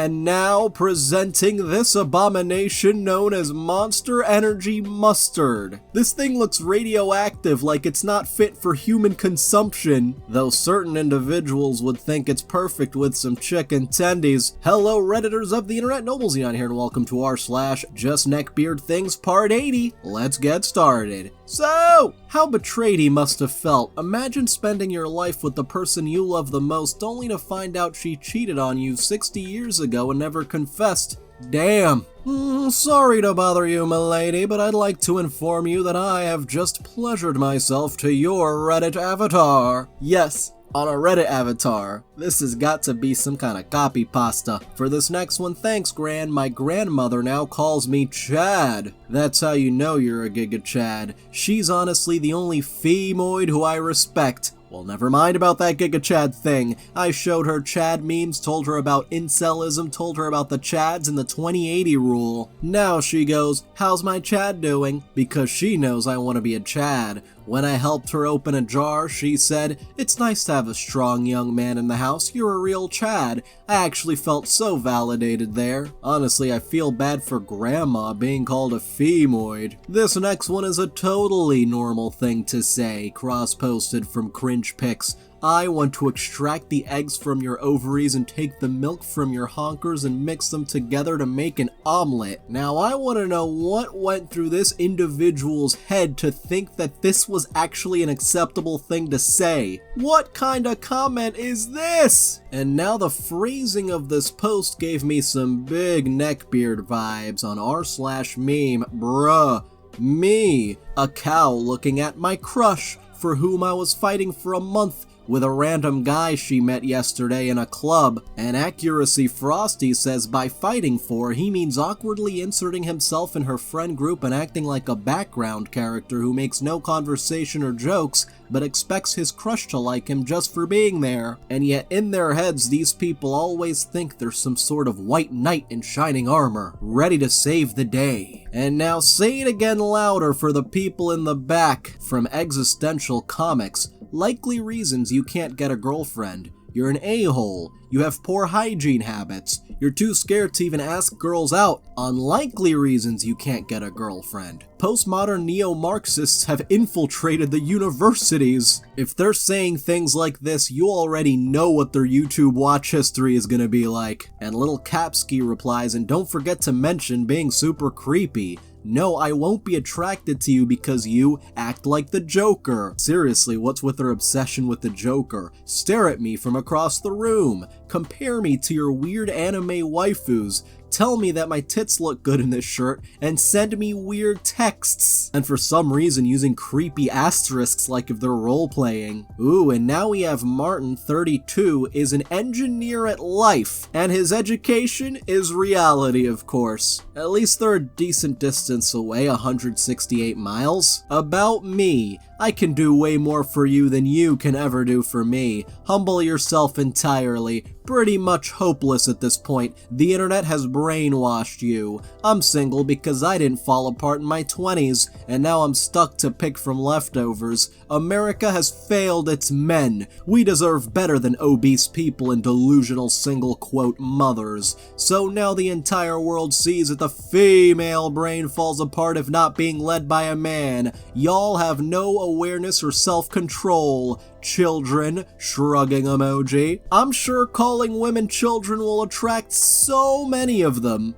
And now presenting this abomination known as Monster Energy Mustard. This thing looks radioactive, like it's not fit for human consumption, though certain individuals would think it's perfect with some chicken tendies. Hello Redditors of the internet, Noble Xenon here, and welcome to r/JustNeckbeardThings Part 80. Let's get started. So, how betrayed he must have felt. Imagine spending your life with the person you love the most only to find out she cheated on you 60 years ago and never confessed. Damn. Sorry to bother you, milady, but I'd like to inform you that I have just pleasured myself to your Reddit avatar. Yes, on a Reddit avatar. This has got to be some kind of copy pasta. For this next one, thanks, Gran. My grandmother now calls me Chad. That's how you know you're a Giga Chad. She's honestly the only femoid who I respect. Well, never mind about that Giga Chad thing. I showed her Chad memes, told her about Incelism, told her about the Chads and the 2080 rule. Now she goes, how's my Chad doing? Because she knows I want to be a Chad. When I helped her open a jar, she said, it's nice to have a strong young man in the house, you're a real Chad. I actually felt so validated there. Honestly, I feel bad for Grandma being called a femoid. This next one is a totally normal thing to say, cross-posted from Cringe pics. I want to extract the eggs from your ovaries and take the milk from your honkers and mix them together to make an omelet. Now I want to know what went through this individual's head to think that this was actually an acceptable thing to say. What kind of comment is this? And now the phrasing of this post gave me some big Neckbeard vibes on r/meme, bruh. Me, a cow looking at my crush, for whom I was fighting for a month, with a random guy she met yesterday in a club. And Accuracy Frosty says by fighting for, he means awkwardly inserting himself in her friend group and acting like a background character who makes no conversation or jokes, but expects his crush to like him just for being there. And yet in their heads, these people always think they're some sort of white knight in shining armor, ready to save the day. And now say it again louder for the people in the back. From Existential Comics, likely reasons you can't get a girlfriend. You're an a-hole. You have poor hygiene habits. You're too scared to even ask girls out. Unlikely reasons you can't get a girlfriend. Postmodern neo-Marxists have infiltrated the universities. If they're saying things like this, you already know what their YouTube watch history is gonna be like. And Little Kapsky replies, and don't forget to mention being super creepy. No, I won't be attracted to you because you act like the Joker. Seriously, what's with their obsession with the Joker? Stare at me from across the room. Compare me to your weird anime waifus. Tell me that my tits look good in this shirt, and send me weird texts. And for some reason using creepy asterisks like if they're role-playing. Ooh, and now we have Martin, 32, is an engineer at life, and his education is reality, of course. At least they're a decent distance away, 168 miles. About me, I can do way more for you than you can ever do for me. Humble yourself entirely. Pretty much hopeless at this point. The internet has brainwashed you. I'm single because I didn't fall apart in my 20s, and now I'm stuck to pick from leftovers. America has failed its men. We deserve better than obese people and delusional single quote mothers. So now the entire world sees that the female brain falls apart if not being led by a man. Y'all have no awareness or self-control. Children, shrugging emoji. I'm sure calling women children will attract so many of them.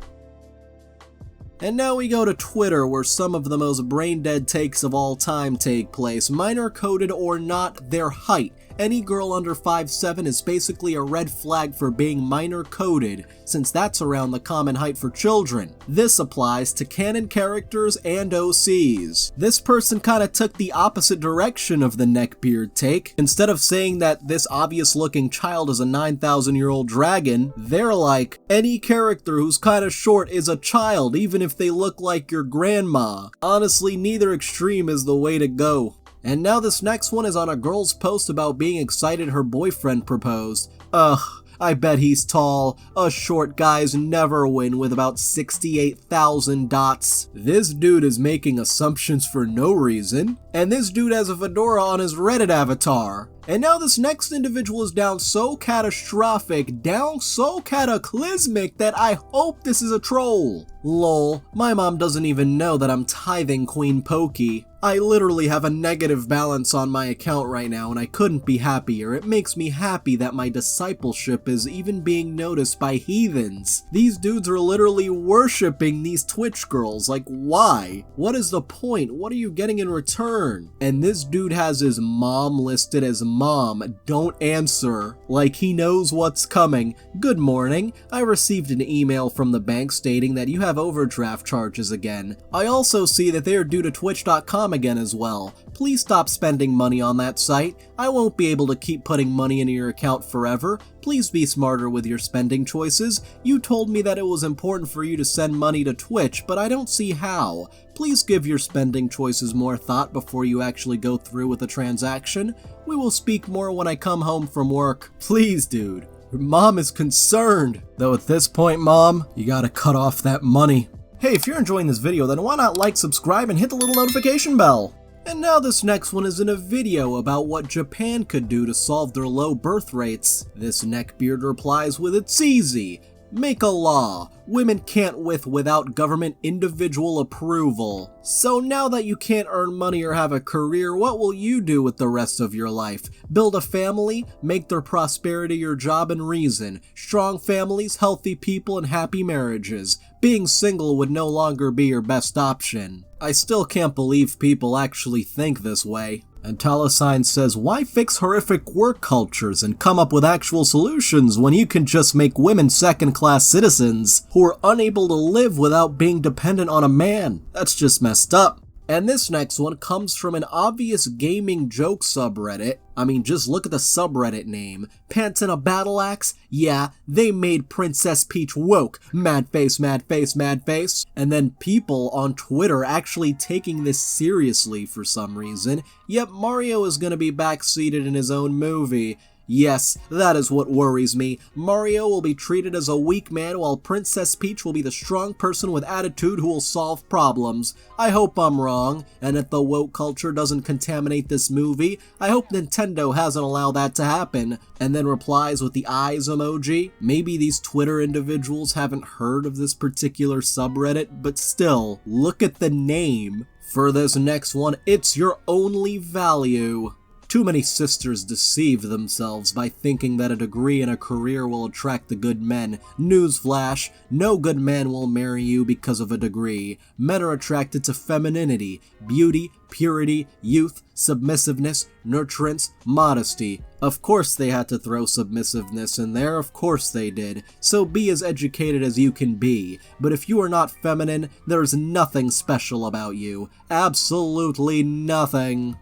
And now we go to Twitter, where some of the most brain-dead takes of all time take place. Minor coded or not, their height. Any girl under 5'7" is basically a red flag for being minor coded, since that's around the common height for children. This applies to canon characters and OCs. This person kinda took the opposite direction of the Neckbeard take. Instead of saying that this obvious looking child is a 9,000-year-old dragon, they're like, any character who's kinda short is a child, even if they look like your grandma. Honestly, neither extreme is the way to go. And now this next one is on a girl's post about being excited her boyfriend proposed. Ugh. I bet he's tall. Us short guys never win with about 68,000 dots. This dude is making assumptions for no reason. And this dude has a fedora on his Reddit avatar. And now this next individual is down so catastrophic, down so cataclysmic that I hope this is a troll. Lol, my mom doesn't even know that I'm tithing Queen Pokey. I literally have a negative balance on my account right now and I couldn't be happier. It makes me happy that my discipleship is even being noticed by heathens. These dudes are literally worshipping these Twitch girls. Like, why? What is the point? What are you getting in return? And this dude has his mom listed as mom. Don't answer. Like he knows what's coming. Good morning. I received an email from the bank stating that you have overdraft charges again. I also see that they are due to twitch.com again as well. Please stop spending money on that site. I won't be able to keep putting money into your account forever. Please be smarter with your spending choices. You told me that it was important for you to send money to Twitch, but I don't see how. Please give your spending choices more thought before you actually go through with a transaction. We will speak more when I come home from work. Please, dude. Your mom is concerned. Though at this point, mom, you gotta cut off that money. Hey, if you're enjoying this video, then why not like, subscribe, and hit the little notification bell? And now this next one is in a video about what Japan could do to solve their low birth rates. This Neckbeard replies with, "It's easy. Make a law. Women can't without government individual approval. So now that you can't earn money or have a career, what will you do with the rest of your life? Build a family? Make their prosperity your job and reason. Strong families, healthy people, and happy marriages. Being single would no longer be your best option." I still can't believe people actually think this way. And Talosine says, why fix horrific work cultures and come up with actual solutions when you can just make women second-class citizens who are unable to live without being dependent on a man? That's just messed up. And this next one comes from an obvious gaming joke subreddit. I mean, just look at the subreddit name. Pants and a battle axe? Yeah, they made Princess Peach woke. Mad face, mad face, mad face. And then people on Twitter actually taking this seriously for some reason. Yep, Mario is gonna be backseated in his own movie. Yes, that is what worries me. Mario will be treated as a weak man while Princess Peach will be the strong person with attitude who will solve problems. I hope I'm wrong, and if the woke culture doesn't contaminate this movie, I hope Nintendo hasn't allowed that to happen. And then replies with the eyes emoji. Maybe these Twitter individuals haven't heard of this particular subreddit, but still, look at the name. For this next one, it's your only value. Too many sisters deceive themselves by thinking that a degree and a career will attract the good men. Newsflash, no good man will marry you because of a degree. Men are attracted to femininity, beauty, purity, youth, submissiveness, nurturance, modesty. Of course they had to throw submissiveness in there, of course they did. So be as educated as you can be. But if you are not feminine, there's nothing special about you. Absolutely nothing.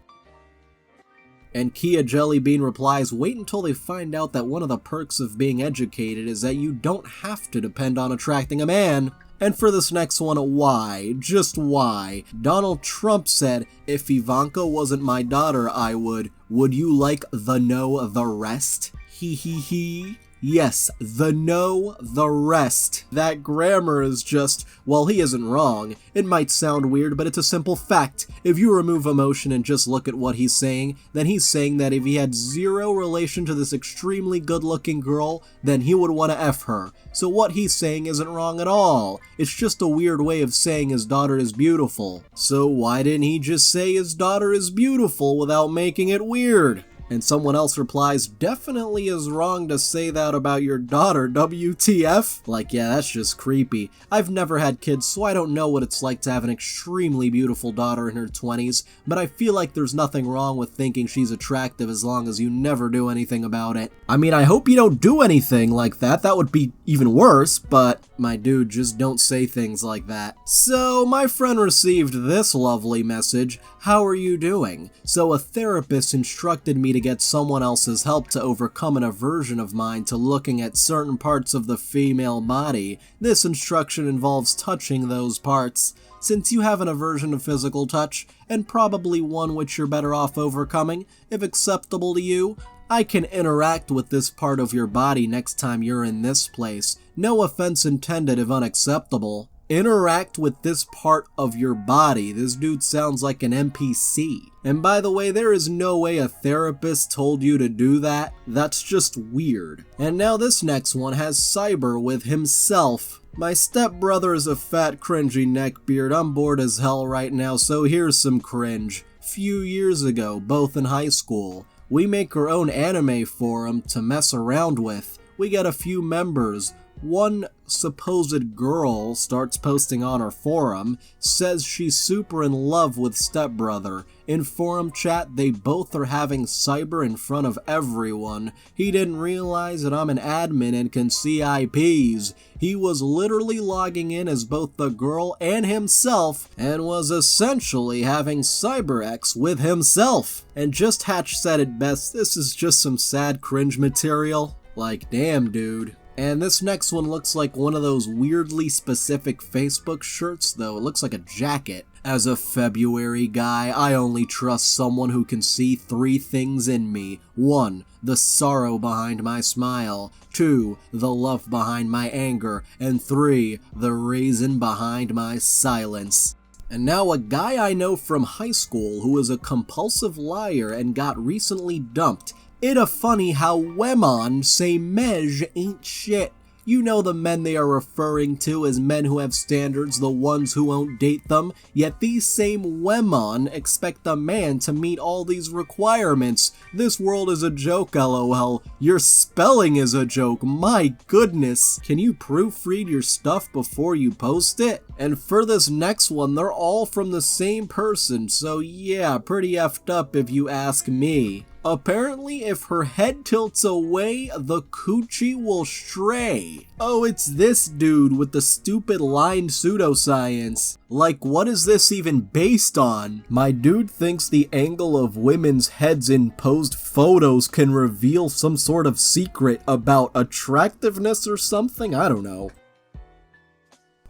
And Kia Jellybean replies, wait until they find out that one of the perks of being educated is that you don't have to depend on attracting a man. And for this next one, why? Just why? Donald Trump said, if Ivanka wasn't my daughter, I would. Would you like the know the rest? Hee hee hee. Yes, the know the rest. That grammar is just, well, he isn't wrong. It might sound weird, but it's a simple fact. If you remove emotion and just look at what he's saying, then he's saying that if he had zero relation to this extremely good-looking girl, then he would want to F her. So what he's saying isn't wrong at all. It's just a weird way of saying his daughter is beautiful. So why didn't he just say his daughter is beautiful without making it weird? And someone else replies, definitely is wrong to say that about your daughter, WTF? Like, yeah, that's just creepy. I've never had kids, so I don't know what it's like to have an extremely beautiful daughter in her 20s, but I feel like there's nothing wrong with thinking she's attractive as long as you never do anything about it. I mean, I hope you don't do anything like that. That would be even worse, but my dude, just don't say things like that. So, my friend received this lovely message. how are you doing? So a therapist instructed me to get someone else's help to overcome an aversion of mine to looking at certain parts of the female body. This instruction involves touching those parts. Since you have an aversion to physical touch, and probably one which you're better off overcoming, if acceptable to you, I can interact with this part of your body next time you're in this place. No offense intended if unacceptable. Interact with this part of your body. This dude sounds like an NPC. And by the way, there is no way a therapist told you to do that. That's just weird. And now this next one has cyber with himself. My stepbrother is a fat cringy neckbeard. I'm bored as hell right now, so here's some cringe. Few years ago, both in high school, we make our own anime forum to mess around with. We get a few members. One supposed girl starts posting on her forum, says she's super in love with stepbrother. In forum chat, they both are having cyber in front of everyone. He didn't realize that I'm an admin and can see IPs. He was literally logging in as both the girl and himself, and was essentially having cyber-X with himself. And Just Hatch said it best, this is just some sad cringe material. Like, damn dude. And this next one looks like one of those weirdly specific Facebook shirts, though. It looks like a jacket. As a February guy, I only trust someone who can see 3 things in me. 1. The sorrow behind my smile. 2. The love behind my anger. And 3. The reason behind my silence. And now a guy I know from high school who is a compulsive liar and got recently dumped. It a funny how women say mej ain't shit. You know the men they are referring to as men who have standards, the ones who won't date them, yet these same women expect a man to meet all these requirements. This world is a joke, lol. Your spelling is a joke, my goodness. Can you proofread your stuff before you post it? And for this next one, they're all from the same person, so yeah, pretty effed up if you ask me. Apparently, if her head tilts away, the coochie will stray. Oh, it's this dude with the stupid lined pseudoscience. Like, what is this even based on? My dude thinks the angle of women's heads in posed photos can reveal some sort of secret about attractiveness or something? I don't know.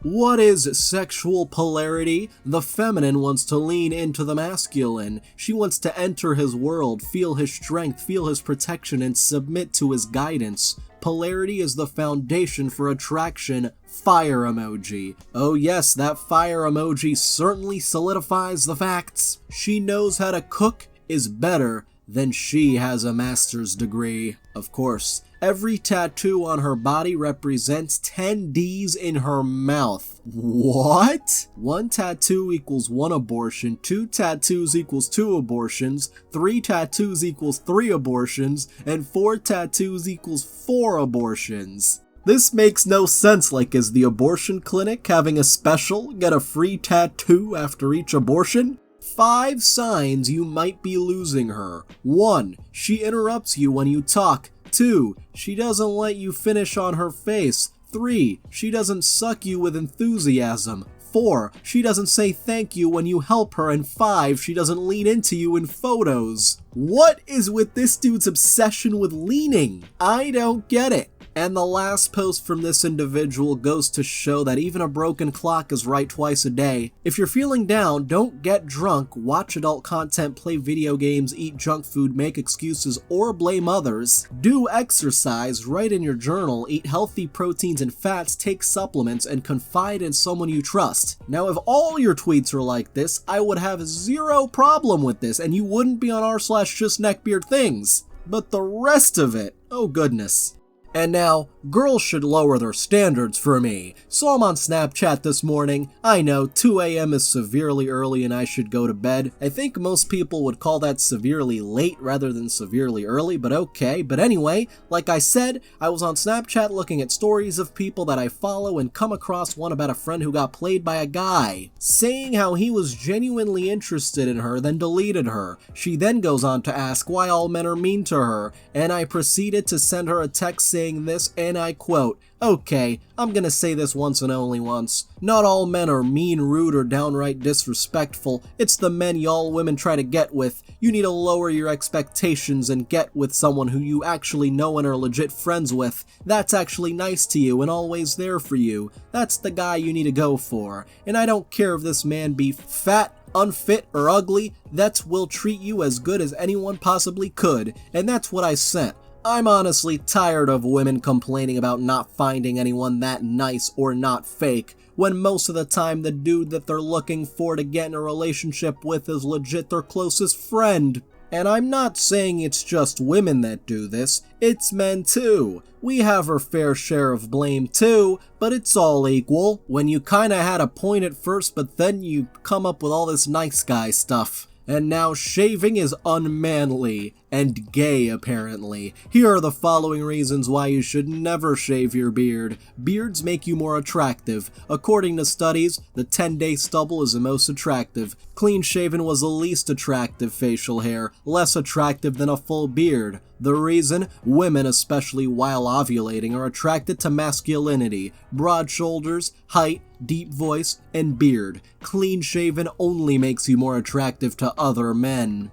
What is sexual polarity? The feminine wants to lean into the masculine. She wants to enter his world, feel his strength, feel his protection, and submit to his guidance. Polarity is the foundation for attraction. Fire emoji. Oh yes, that fire emoji certainly solidifies the facts. She knows how to cook is better than she has a master's degree. Of course. Every tattoo on her body represents 10 Ds in her mouth. What? 1 tattoo equals 1 abortion, 2 tattoos equals 2 abortions, 3 tattoos equals 3 abortions, and 4 tattoos equals 4 abortions. This makes no sense. Like, is the abortion clinic having a special? Get a free tattoo after each abortion? 5 signs you might be losing her. 1. She interrupts you when you talk. 2. She doesn't let you finish on her face. 3. She doesn't suck you with enthusiasm. 4. She doesn't say thank you when you help her. And 5. She doesn't lean into you in photos. What is with this dude's obsession with leaning? I don't get it. And the last post from this individual goes to show that even a broken clock is right twice a day. If you're feeling down, don't get drunk, watch adult content, play video games, eat junk food, make excuses, or blame others. Do exercise, write in your journal, eat healthy proteins and fats, take supplements, and confide in someone you trust. Now, if all your tweets are like this, I would have zero problem with this, and you wouldn't be on r/JustNeckbeardThings. But the rest of it, oh goodness. And now, girls should lower their standards for me. So I'm on Snapchat this morning. I know 2 a.m. is severely early and I should go to bed. I think most people would call that severely late rather than severely early, but okay. But anyway, like I said, I was on Snapchat looking at stories of people that I follow and come across one about a friend who got played by a guy, saying how he was genuinely interested in her, then deleted her. She then goes on to ask why all men are mean to her, and I proceeded to send her a text saying, saying this, and I quote, "Okay, I'm gonna say this once and only once. Not all men are mean, rude, or downright disrespectful. It's the men y'all women try to get with. You need to lower your expectations and get with someone who you actually know and are legit friends with. That's actually nice to you and always there for you. That's the guy you need to go for. And I don't care if this man be fat, unfit, or ugly, that will treat you as good as anyone possibly could, and that's what I sent. I'm honestly tired of women complaining about not finding anyone that nice or not fake, when most of the time the dude that they're looking for to get in a relationship with is legit their closest friend. And I'm not saying it's just women that do this, it's men too. We have our fair share of blame too, but it's all equal, when you kinda had a point at first but then you come up with all this nice guy stuff. And now shaving is unmanly and gay apparently. Here are the following reasons why you should never shave your beard. Beards make you more attractive. According to studies, the 10-day stubble is the most attractive. Clean shaven was the least attractive facial hair, less attractive than a full beard. The reason? Women, especially while ovulating, are attracted to masculinity, broad shoulders, height, deep voice, and beard. Clean shaven only makes you more attractive to other men.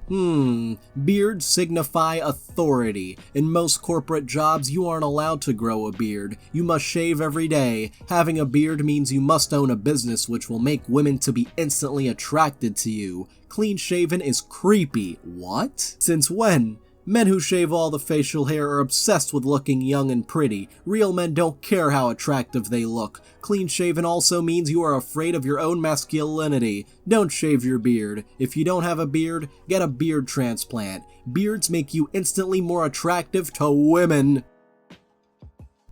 Beards signify authority. In most corporate jobs, you aren't allowed to grow a beard. You must shave every day. Having a beard means you must own a business which will make women to be instantly attracted to you. Clean shaven is creepy. What? Since when? Men who shave all the facial hair are obsessed with looking young and pretty. Real men don't care how attractive they look. Clean shaven also means you are afraid of your own masculinity. Don't shave your beard. If you don't have a beard, get a beard transplant. Beards make you instantly more attractive to women.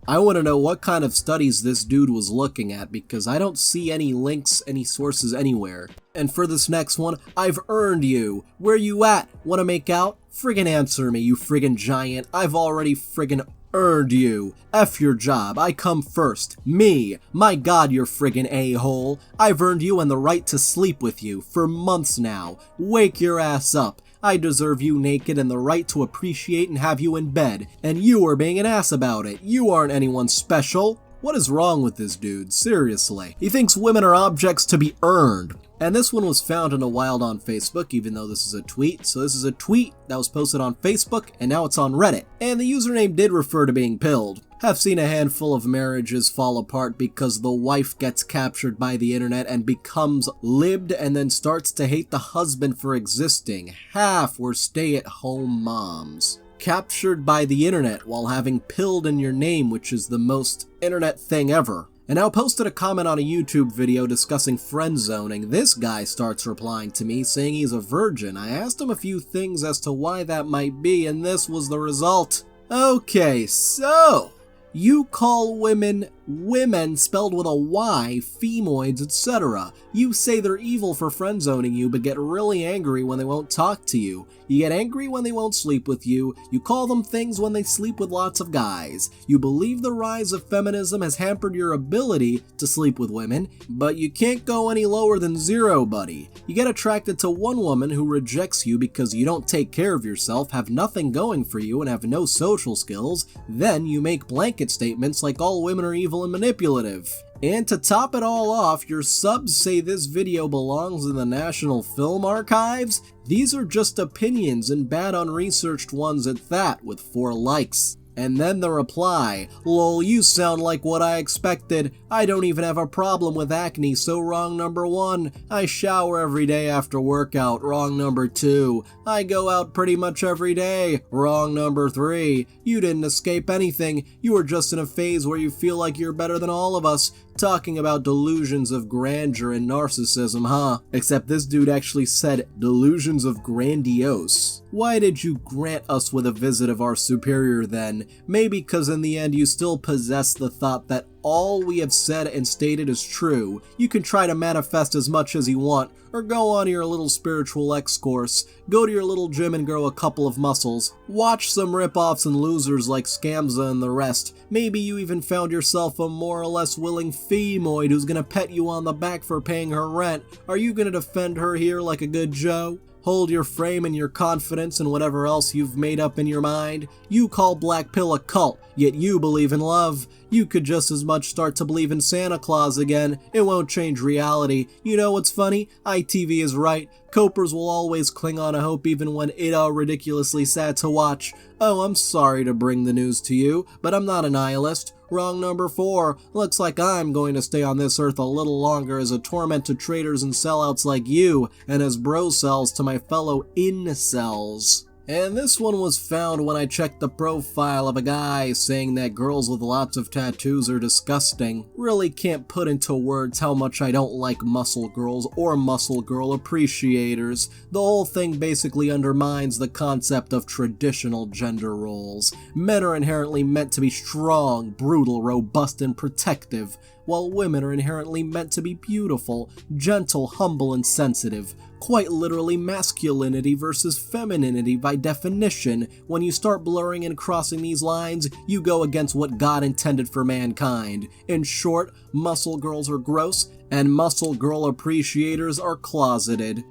I want to know what kind of studies this dude was looking at because I don't see any links, any sources anywhere. And for this next one, I've earned you. Where you at? Wanna make out? Friggin' answer me, you friggin' giant. I've already friggin' earned you. F your job, I come first. Me. My god, you're friggin' a-hole. I've earned you and the right to sleep with you for months now. Wake your ass up. I deserve you naked and the right to appreciate and have you in bed, and you are being an ass about it. You aren't anyone special. What is wrong with this dude? Seriously. He thinks women are objects to be earned. And this one was found in a wild on Facebook, even though this is a tweet. So this is a tweet that was posted on Facebook, and now it's on Reddit. And the username did refer to being pilled. Have seen a handful of marriages fall apart because the wife gets captured by the internet and becomes libbed and then starts to hate the husband for existing. Half were stay-at-home moms. Captured by the internet while having pilled in your name, which is the most internet thing ever. And now posted a comment on a YouTube video discussing friend zoning. This guy starts replying to me saying he's a virgin. I asked him a few things as to why that might be, and this was the result. Okay, so you call women women spelled with a Y, femoids, etc. You say they're evil for friend zoning you, but get really angry when they won't talk to you. You get angry when they won't sleep with you. You call them things when they sleep with lots of guys. You believe the rise of feminism has hampered your ability to sleep with women, but you can't go any lower than 0, buddy. You get attracted to one woman who rejects you because you don't take care of yourself, have nothing going for you, and have no social skills. Then you make blanket statements like all women are evil and manipulative. And to top it all off, your subs say this video belongs in the National Film Archives? These are just opinions and bad unresearched ones at that, with 4 likes. And then the reply, lol, you sound like what I expected. I don't even have a problem with acne, so wrong number 1. I shower every day after workout, wrong number 2. I go out pretty much every day, wrong number 3. You didn't escape anything, you were just in a phase where you feel like you're better than all of us. Talking about delusions of grandeur and narcissism, huh? Except this dude actually said delusions of grandiose. Why did you grant us with a visit of our superior then? Maybe because in the end you still possess the thought that all we have said and stated is true. You can try to manifest as much as you want, or go on your little spiritual X course, go to your little gym and grow a couple of muscles, watch some rip-offs and losers like Scamza and the rest. Maybe you even found yourself a more or less willing femoid who's gonna pet you on the back for paying her rent. Are you gonna defend her here like a good Joe? Hold your frame and your confidence and whatever else you've made up in your mind. You call Black Pill a cult, yet you believe in love. You could just as much start to believe in Santa Claus again. It won't change reality. You know what's funny? ITV is right. Copers will always cling on to hope even when it are ridiculously sad to watch. Oh, I'm sorry to bring the news to you, but I'm not a nihilist. Wrong number 4. Looks like I'm going to stay on this earth a little longer as a torment to traitors and sellouts like you, and as bro cells to my fellow incels. And this one was found when I checked the profile of a guy saying that girls with lots of tattoos are disgusting. Really can't put into words how much I don't like muscle girls or muscle girl appreciators. The whole thing basically undermines the concept of traditional gender roles. Men are inherently meant to be strong, brutal, robust, and protective, while women are inherently meant to be beautiful, gentle, humble, and sensitive. Quite literally masculinity versus femininity by definition. When you start blurring and crossing these lines, you go against what God intended for mankind. In short, muscle girls are gross, and muscle girl appreciators are closeted.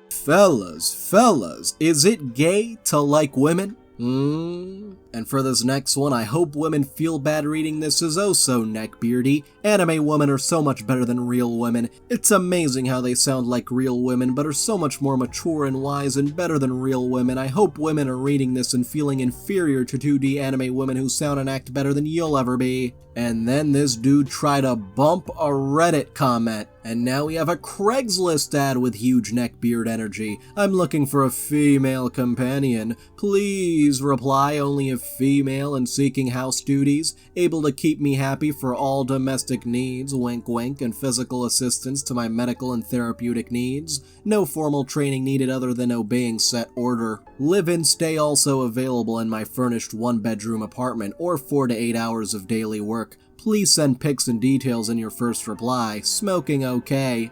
Fellas, is it gay to like women? And for this next one, I hope women feel bad reading this as oh so neckbeardy. Anime women are so much better than real women. It's amazing how they sound like real women, but are so much more mature and wise and better than real women. I hope women are reading this and feeling inferior to 2D anime women who sound and act better than you'll ever be. And then this dude tried to bump a Reddit comment. And now we have a Craigslist ad with huge neckbeard energy. I'm looking for a female companion. Please reply only if female and seeking house duties, able to keep me happy for all domestic needs, wink wink, and physical assistance to my medical and therapeutic needs. No formal training needed other than obeying set order. Live-in stay also available in my furnished 1-bedroom apartment or 4 to 8 hours of daily work. Please send pics and details in your first reply. Smoking okay.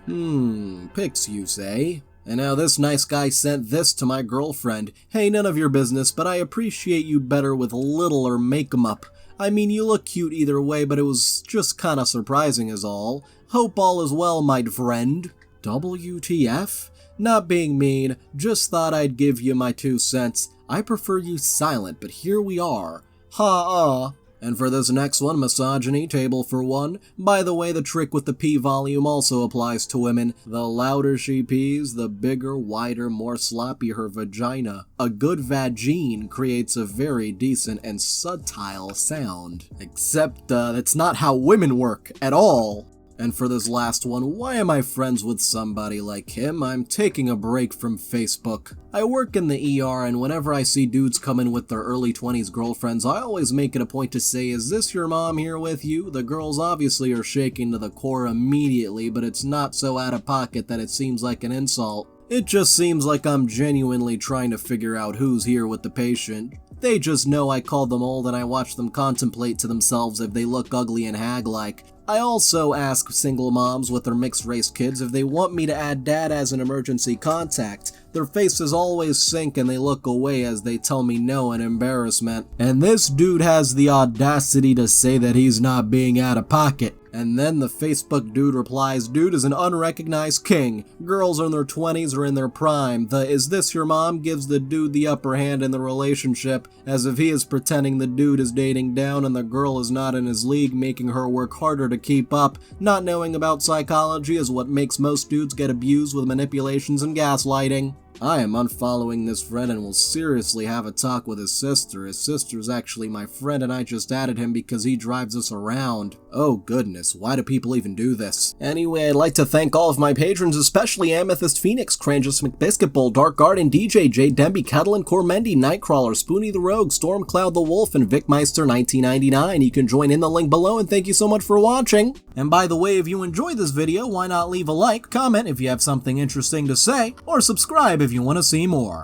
Pics you say? And now this nice guy sent this to my girlfriend. Hey, none of your business, but I appreciate you better with littler make-em-up. I mean, you look cute either way, but it was just kinda surprising is all. Hope all is well, my friend. WTF? Not being mean, just thought I'd give you my 2 cents. I prefer you silent, but here we are. Ha-ah. And for this next one, misogyny, table for 1. By the way, the trick with the P volume also applies to women. The louder she pees, the bigger, wider, more sloppy her vagina. A good vagine creates a very decent and subtle sound. Except, that's not how women work at all. And for this last one, why am I friends with somebody like him? I'm taking a break from Facebook. I work in the ER, and whenever I see dudes come in with their early 20s girlfriends, I always make it a point to say, is this your mom here with you? The girls obviously are shaking to the core immediately, but it's not so out of pocket that it seems like an insult. It just seems like I'm genuinely trying to figure out who's here with the patient. They just know I call them old and I watch them contemplate to themselves if they look ugly and hag-like. I also ask single moms with their mixed-race kids if they want me to add dad as an emergency contact. Their faces always sink and they look away as they tell me no in embarrassment. And this dude has the audacity to say that he's not being out of pocket. And then the Facebook dude replies, dude is an unrecognized king. Girls in their 20s or in their prime. The is this your mom gives the dude the upper hand in the relationship, as if he is pretending the dude is dating down and the girl is not in his league, making her work harder to keep up. Not knowing about psychology is what makes most dudes get abused with manipulations and gaslighting. I am unfollowing this friend and will seriously have a talk with his sister. His sister's actually my friend and I just added him because he drives us around. Oh goodness, why do people even do this? Anyway, I'd like to thank all of my patrons, especially Amethyst Phoenix, Cringiest, McBiscuitbull, Dark Garden, DJ, J. Demby, Kettle and Cormendi, Nightcrawler, Spoonie the Rogue, Stormcloud the Wolf, and VicMeister1999. You can join in the link below, and thank you so much for watching. And by the way, if you enjoyed this video, why not leave a like, comment if you have something interesting to say, or subscribe if you want to see more.